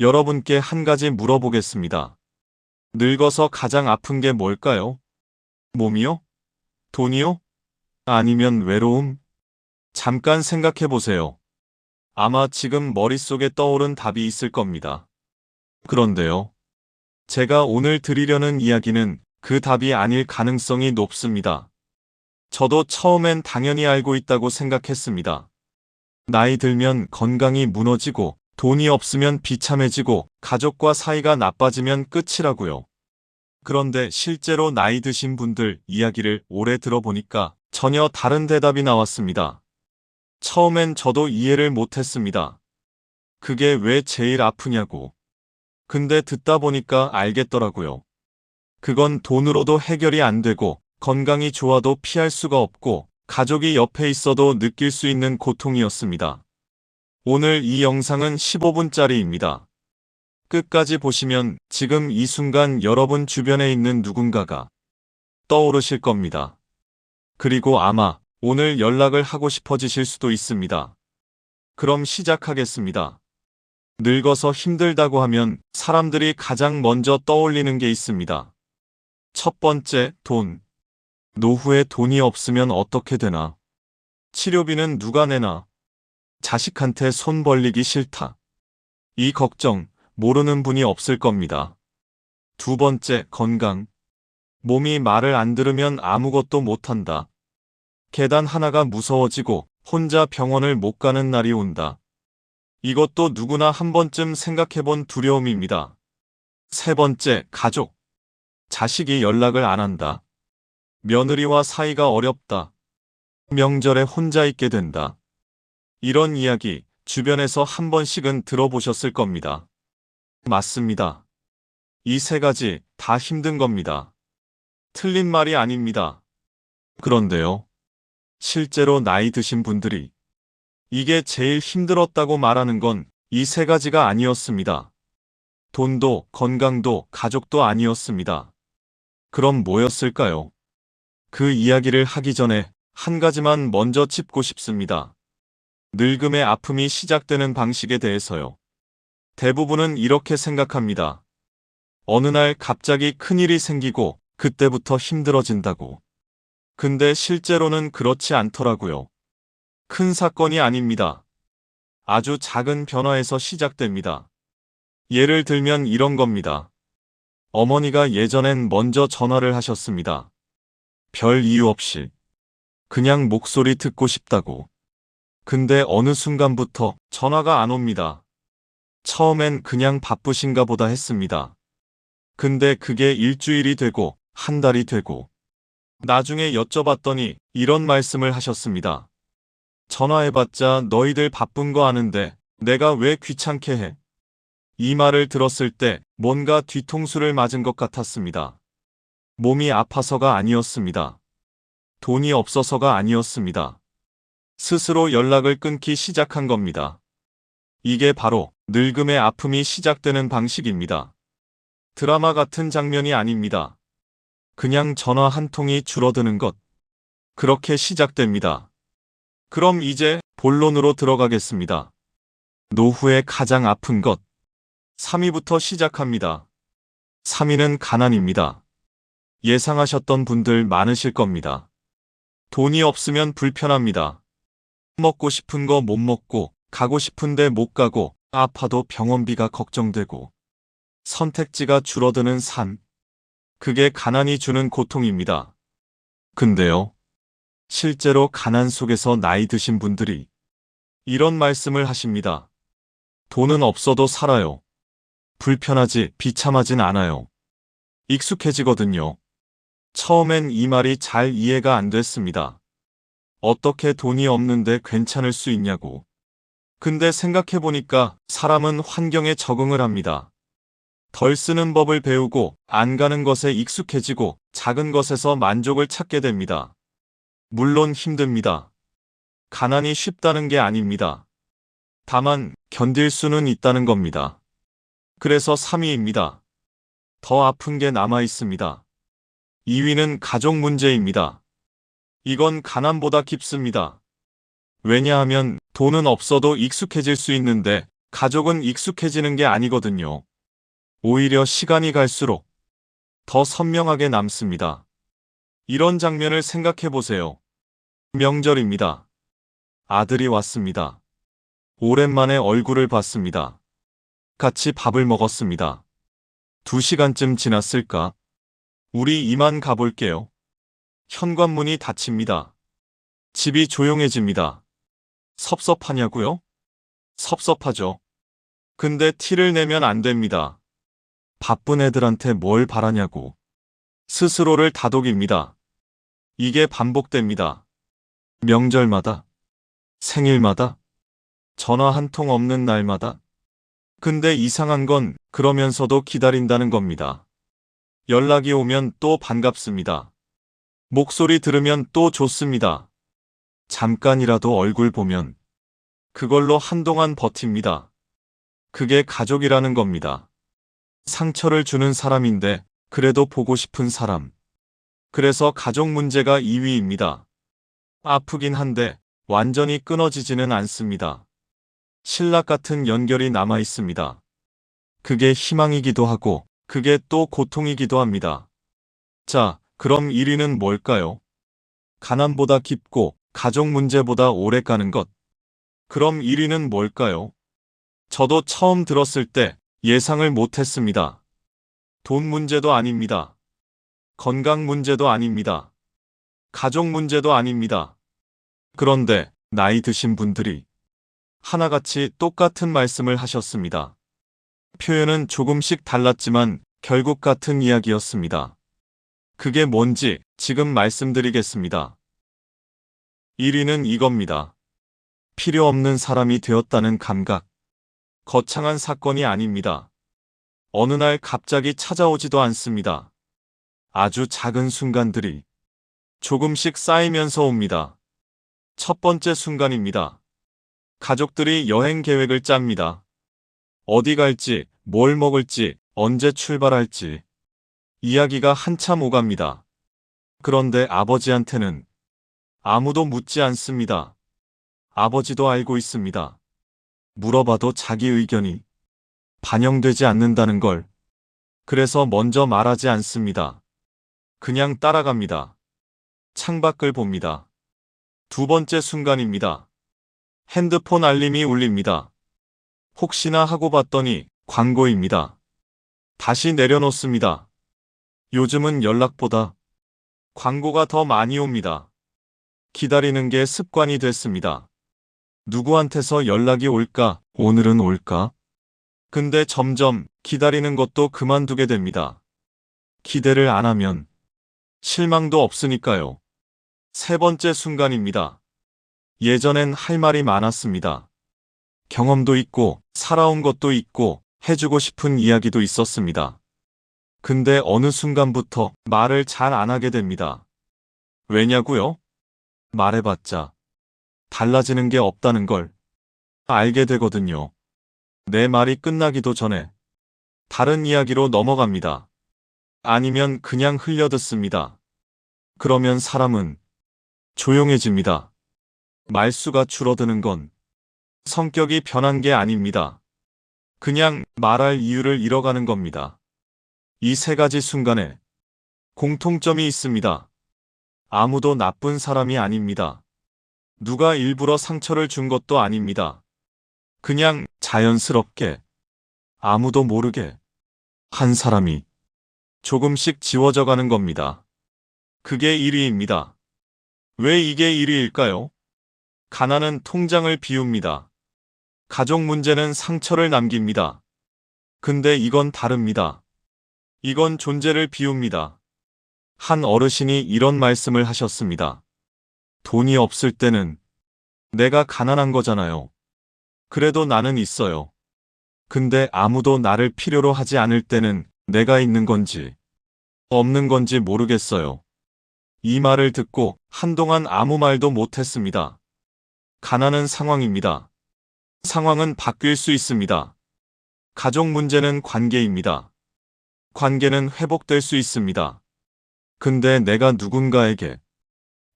여러분께 한 가지 물어보겠습니다. 늙어서 가장 아픈 게 뭘까요? 몸이요? 돈이요? 아니면 외로움? 잠깐 생각해 보세요. 아마 지금 머릿속에 떠오른 답이 있을 겁니다. 그런데요. 제가 오늘 드리려는 이야기는 그 답이 아닐 가능성이 높습니다. 저도 처음엔 당연히 알고 있다고 생각했습니다. 나이 들면 건강이 무너지고 돈이 없으면 비참해지고 가족과 사이가 나빠지면 끝이라고요. 그런데 실제로 나이 드신 분들 이야기를 오래 들어보니까 전혀 다른 대답이 나왔습니다. 처음엔 저도 이해를 못했습니다. 그게 왜 제일 아프냐고. 근데 듣다 보니까 알겠더라고요. 그건 돈으로도 해결이 안 되고 건강이 좋아도 피할 수가 없고 가족이 옆에 있어도 느낄 수 있는 고통이었습니다. 오늘 이 영상은 15분짜리입니다. 끝까지 보시면 지금 이 순간 여러분 주변에 있는 누군가가 떠오르실 겁니다. 그리고 아마 오늘 연락을 하고 싶어지실 수도 있습니다. 그럼 시작하겠습니다. 늙어서 힘들다고 하면 사람들이 가장 먼저 떠올리는 게 있습니다. 첫 번째, 돈. 노후에 돈이 없으면 어떻게 되나? 치료비는 누가 내나? 자식한테 손 벌리기 싫다. 이 걱정 모르는 분이 없을 겁니다. 두 번째, 건강. 몸이 말을 안 들으면 아무것도 못한다. 계단 하나가 무서워지고 혼자 병원을 못 가는 날이 온다. 이것도 누구나 한 번쯤 생각해본 두려움입니다. 세 번째, 가족. 자식이 연락을 안 한다. 며느리와 사이가 어렵다. 명절에 혼자 있게 된다. 이런 이야기 주변에서 한 번씩은 들어보셨을 겁니다. 맞습니다. 이 세 가지 다 힘든 겁니다. 틀린 말이 아닙니다. 그런데요. 실제로 나이 드신 분들이 이게 제일 힘들었다고 말하는 건 이 세 가지가 아니었습니다. 돈도 건강도 가족도 아니었습니다. 그럼 뭐였을까요? 그 이야기를 하기 전에 한 가지만 먼저 짚고 싶습니다. 늙음의 아픔이 시작되는 방식에 대해서요. 대부분은 이렇게 생각합니다. 어느 날 갑자기 큰일이 생기고 그때부터 힘들어진다고. 근데 실제로는 그렇지 않더라고요. 큰 사건이 아닙니다. 아주 작은 변화에서 시작됩니다. 예를 들면 이런 겁니다. 어머니가 예전엔 먼저 전화를 하셨습니다. 별 이유 없이. 그냥 목소리 듣고 싶다고. 근데 어느 순간부터 전화가 안 옵니다. 처음엔 그냥 바쁘신가 보다 했습니다. 근데 그게 일주일이 되고 한 달이 되고 나중에 여쭤봤더니 이런 말씀을 하셨습니다. 전화해봤자 너희들 바쁜 거 아는데 내가 왜 귀찮게 해? 이 말을 들었을 때 뭔가 뒤통수를 맞은 것 같았습니다. 몸이 아파서가 아니었습니다. 돈이 없어서가 아니었습니다. 스스로 연락을 끊기 시작한 겁니다. 이게 바로 늙음의 아픔이 시작되는 방식입니다. 드라마 같은 장면이 아닙니다. 그냥 전화 한 통이 줄어드는 것. 그렇게 시작됩니다. 그럼 이제 본론으로 들어가겠습니다. 노후의 가장 아픈 것. 3위부터 시작합니다. 3위는 가난입니다. 예상하셨던 분들 많으실 겁니다. 돈이 없으면 불편합니다. 먹고 싶은 거 못 먹고, 가고 싶은데 못 가고, 아파도 병원비가 걱정되고, 선택지가 줄어드는 삶. 그게 가난이 주는 고통입니다. 근데요. 실제로 가난 속에서 나이 드신 분들이 이런 말씀을 하십니다. 돈은 없어도 살아요. 불편하지, 비참하진 않아요. 익숙해지거든요. 처음엔 이 말이 잘 이해가 안 됐습니다. 어떻게 돈이 없는데 괜찮을 수 있냐고. 근데 생각해보니까 사람은 환경에 적응을 합니다. 덜 쓰는 법을 배우고 안 가는 것에 익숙해지고 작은 것에서 만족을 찾게 됩니다. 물론 힘듭니다. 가난이 쉽다는 게 아닙니다. 다만 견딜 수는 있다는 겁니다. 그래서 3위입니다. 더 아픈 게 남아 있습니다. 2위는 가족 문제입니다. 이건 가난보다 깊습니다. 왜냐하면 돈은 없어도 익숙해질 수 있는데 가족은 익숙해지는 게 아니거든요. 오히려 시간이 갈수록 더 선명하게 남습니다. 이런 장면을 생각해 보세요. 명절입니다. 아들이 왔습니다. 오랜만에 얼굴을 봤습니다. 같이 밥을 먹었습니다. 2시간쯤 지났을까? 우리 이만 가볼게요. 현관문이 닫힙니다. 집이 조용해집니다. 섭섭하냐고요? 섭섭하죠. 근데 티를 내면 안 됩니다. 바쁜 애들한테 뭘 바라냐고. 스스로를 다독입니다. 이게 반복됩니다. 명절마다, 생일마다, 전화 한 통 없는 날마다. 근데 이상한 건 그러면서도 기다린다는 겁니다. 연락이 오면 또 반갑습니다. 목소리 들으면 또 좋습니다. 잠깐이라도 얼굴 보면 그걸로 한동안 버팁니다. 그게 가족이라는 겁니다. 상처를 주는 사람인데 그래도 보고 싶은 사람. 그래서 가족 문제가 2위입니다. 아프긴 한데 완전히 끊어지지는 않습니다. 신락 같은 연결이 남아 있습니다. 그게 희망이기도 하고 그게 또 고통이기도 합니다. 자, 그럼 1위는 뭘까요? 가난보다 깊고 가족 문제보다 오래 가는 것. 그럼 1위는 뭘까요? 저도 처음 들었을 때 예상을 못했습니다. 돈 문제도 아닙니다. 건강 문제도 아닙니다. 가족 문제도 아닙니다. 그런데 나이 드신 분들이 하나같이 똑같은 말씀을 하셨습니다. 표현은 조금씩 달랐지만 결국 같은 이야기였습니다. 그게 뭔지 지금 말씀드리겠습니다. 1위는 이겁니다. 필요 없는 사람이 되었다는 감각. 거창한 사건이 아닙니다. 어느 날 갑자기 찾아오지도 않습니다. 아주 작은 순간들이 조금씩 쌓이면서 옵니다. 첫 번째 순간입니다. 가족들이 여행 계획을 짭니다. 어디 갈지, 뭘 먹을지, 언제 출발할지. 이야기가 한참 오갑니다. 그런데 아버지한테는 아무도 묻지 않습니다. 아버지도 알고 있습니다. 물어봐도 자기 의견이 반영되지 않는다는 걸. 그래서 먼저 말하지 않습니다. 그냥 따라갑니다. 창밖을 봅니다. 두 번째 순간입니다. 핸드폰 알림이 울립니다. 혹시나 하고 봤더니 광고입니다. 다시 내려놓습니다. 요즘은 연락보다 광고가 더 많이 옵니다. 기다리는 게 습관이 됐습니다. 누구한테서 연락이 올까? 오늘은 올까? 근데 점점 기다리는 것도 그만두게 됩니다. 기대를 안 하면 실망도 없으니까요. 세 번째 순간입니다. 예전엔 할 말이 많았습니다. 경험도 있고 살아온 것도 있고 해주고 싶은 이야기도 있었습니다. 근데 어느 순간부터 말을 잘 안 하게 됩니다. 왜냐고요? 말해봤자 달라지는 게 없다는 걸 알게 되거든요. 내 말이 끝나기도 전에 다른 이야기로 넘어갑니다. 아니면 그냥 흘려듣습니다. 그러면 사람은 조용해집니다. 말수가 줄어드는 건 성격이 변한 게 아닙니다. 그냥 말할 이유를 잃어가는 겁니다. 이 세 가지 순간에 공통점이 있습니다. 아무도 나쁜 사람이 아닙니다. 누가 일부러 상처를 준 것도 아닙니다. 그냥 자연스럽게 아무도 모르게 한 사람이 조금씩 지워져 가는 겁니다. 그게 1위입니다. 왜 이게 1위일까요? 가난은 통장을 비웁니다. 가족 문제는 상처를 남깁니다. 근데 이건 다릅니다. 이건 존재를 비웁니다. 한 어르신이 이런 말씀을 하셨습니다. 돈이 없을 때는 내가 가난한 거잖아요. 그래도 나는 있어요. 근데 아무도 나를 필요로 하지 않을 때는 내가 있는 건지 없는 건지 모르겠어요. 이 말을 듣고 한동안 아무 말도 못했습니다. 가난은 상황입니다. 상황은 바뀔 수 있습니다. 가족 문제는 관계입니다. 관계는 회복될 수 있습니다. 근데 내가 누군가에게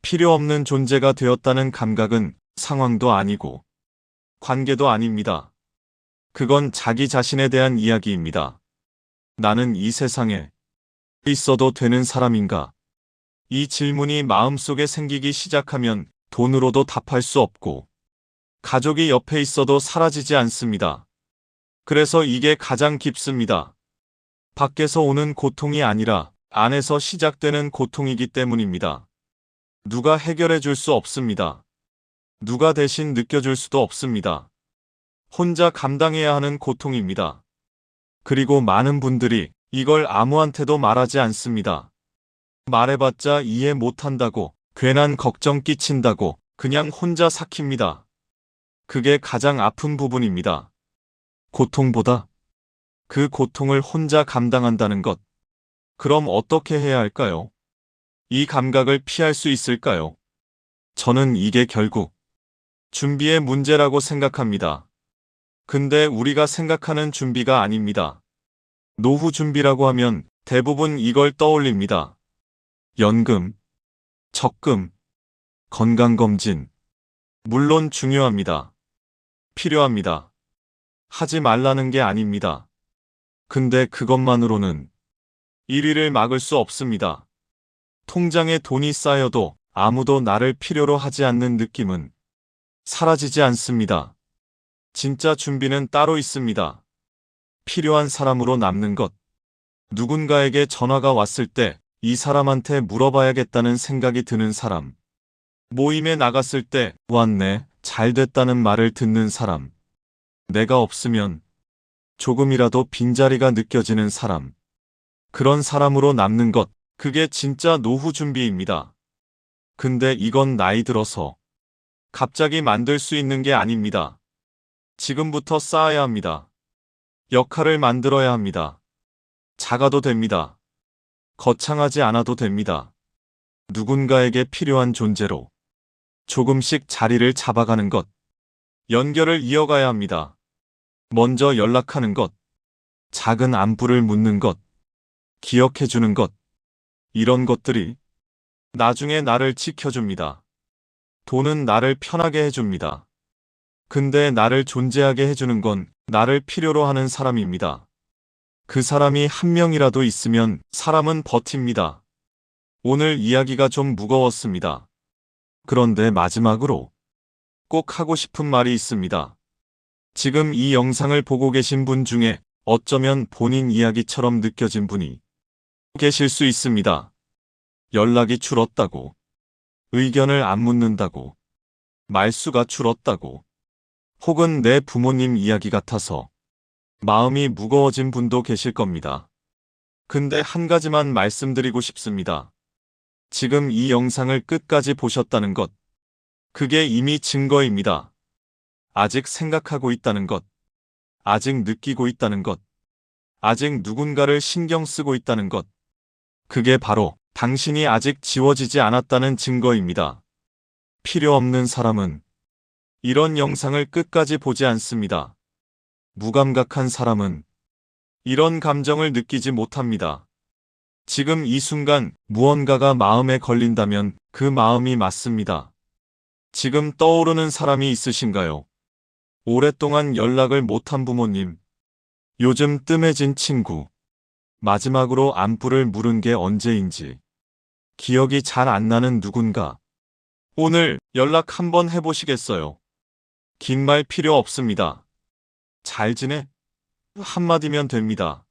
필요 없는 존재가 되었다는 감각은 상황도 아니고 관계도 아닙니다. 그건 자기 자신에 대한 이야기입니다. 나는 이 세상에 있어도 되는 사람인가? 이 질문이 마음속에 생기기 시작하면 돈으로도 답할 수 없고 가족이 옆에 있어도 사라지지 않습니다. 그래서 이게 가장 깊습니다. 밖에서 오는 고통이 아니라 안에서 시작되는 고통이기 때문입니다. 누가 해결해 줄 수 없습니다. 누가 대신 느껴줄 수도 없습니다. 혼자 감당해야 하는 고통입니다. 그리고 많은 분들이 이걸 아무한테도 말하지 않습니다. 말해봤자 이해 못한다고, 괜한 걱정 끼친다고 그냥 혼자 삭힙니다. 그게 가장 아픈 부분입니다. 고통보다 그 고통을 혼자 감당한다는 것. 그럼 어떻게 해야 할까요? 이 감각을 피할 수 있을까요? 저는 이게 결국 준비의 문제라고 생각합니다. 근데 우리가 생각하는 준비가 아닙니다. 노후 준비라고 하면 대부분 이걸 떠올립니다. 연금, 적금, 건강검진. 물론 중요합니다. 필요합니다. 하지 말라는 게 아닙니다. 근데 그것만으로는 1위를 막을 수 없습니다. 통장에 돈이 쌓여도 아무도 나를 필요로 하지 않는 느낌은 사라지지 않습니다. 진짜 준비는 따로 있습니다. 필요한 사람으로 남는 것. 누군가에게 전화가 왔을 때 이 사람한테 물어봐야겠다는 생각이 드는 사람. 모임에 나갔을 때 왔네, 잘 됐다는 말을 듣는 사람. 내가 없으면 조금이라도 빈자리가 느껴지는 사람. 그런 사람으로 남는 것, 그게 진짜 노후 준비입니다. 근데 이건 나이 들어서 갑자기 만들 수 있는 게 아닙니다. 지금부터 쌓아야 합니다. 역할을 만들어야 합니다. 작아도 됩니다. 거창하지 않아도 됩니다. 누군가에게 필요한 존재로 조금씩 자리를 잡아가는 것. 연결을 이어가야 합니다. 먼저 연락하는 것. 작은 안부를 묻는 것. 기억해주는 것. 이런 것들이 나중에 나를 지켜줍니다. 돈은 나를 편하게 해줍니다. 근데 나를 존재하게 해주는 건 나를 필요로 하는 사람입니다. 그 사람이 한 명이라도 있으면 사람은 버팁니다. 오늘 이야기가 좀 무거웠습니다. 그런데 마지막으로 꼭 하고 싶은 말이 있습니다. 지금 이 영상을 보고 계신 분 중에 어쩌면 본인 이야기처럼 느껴진 분이 계실 수 있습니다. 연락이 줄었다고, 의견을 안 묻는다고, 말수가 줄었다고, 혹은 내 부모님 이야기 같아서 마음이 무거워진 분도 계실 겁니다. 근데 한 가지만 말씀드리고 싶습니다. 지금 이 영상을 끝까지 보셨다는 것, 그게 이미 증거입니다. 아직 생각하고 있다는 것, 아직 느끼고 있다는 것, 아직 누군가를 신경 쓰고 있다는 것, 그게 바로 당신이 아직 지워지지 않았다는 증거입니다. 필요 없는 사람은 이런 영상을 끝까지 보지 않습니다. 무감각한 사람은 이런 감정을 느끼지 못합니다. 지금 이 순간 무언가가 마음에 걸린다면 그 마음이 맞습니다. 지금 떠오르는 사람이 있으신가요? 오랫동안 연락을 못한 부모님, 요즘 뜸해진 친구, 마지막으로 안부를 물은 게 언제인지 기억이 잘 안 나는 누군가. 오늘 연락 한번 해보시겠어요? 긴 말 필요 없습니다. 잘 지내? 한마디면 됩니다.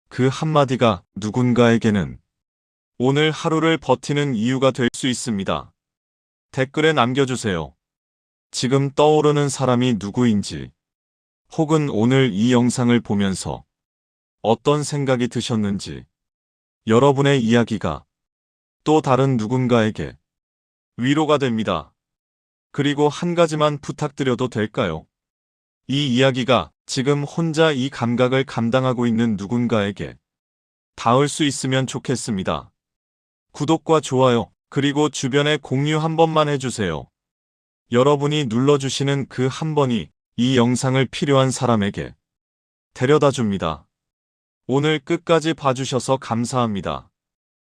그 한마디가 누군가에게는 오늘 하루를 버티는 이유가 될 수 있습니다. 댓글에 남겨주세요. 지금 떠오르는 사람이 누구인지, 혹은 오늘 이 영상을 보면서 어떤 생각이 드셨는지, 여러분의 이야기가 또 다른 누군가에게 위로가 됩니다. 그리고 한 가지만 부탁드려도 될까요? 이 이야기가 지금 혼자 이 감각을 감당하고 있는 누군가에게 닿을 수 있으면 좋겠습니다. 구독과 좋아요, 그리고 주변에 공유 한 번만 해주세요. 여러분이 눌러주시는 그 한 번이 이 영상을 필요한 사람에게 데려다 줍니다. 오늘 끝까지 봐주셔서 감사합니다.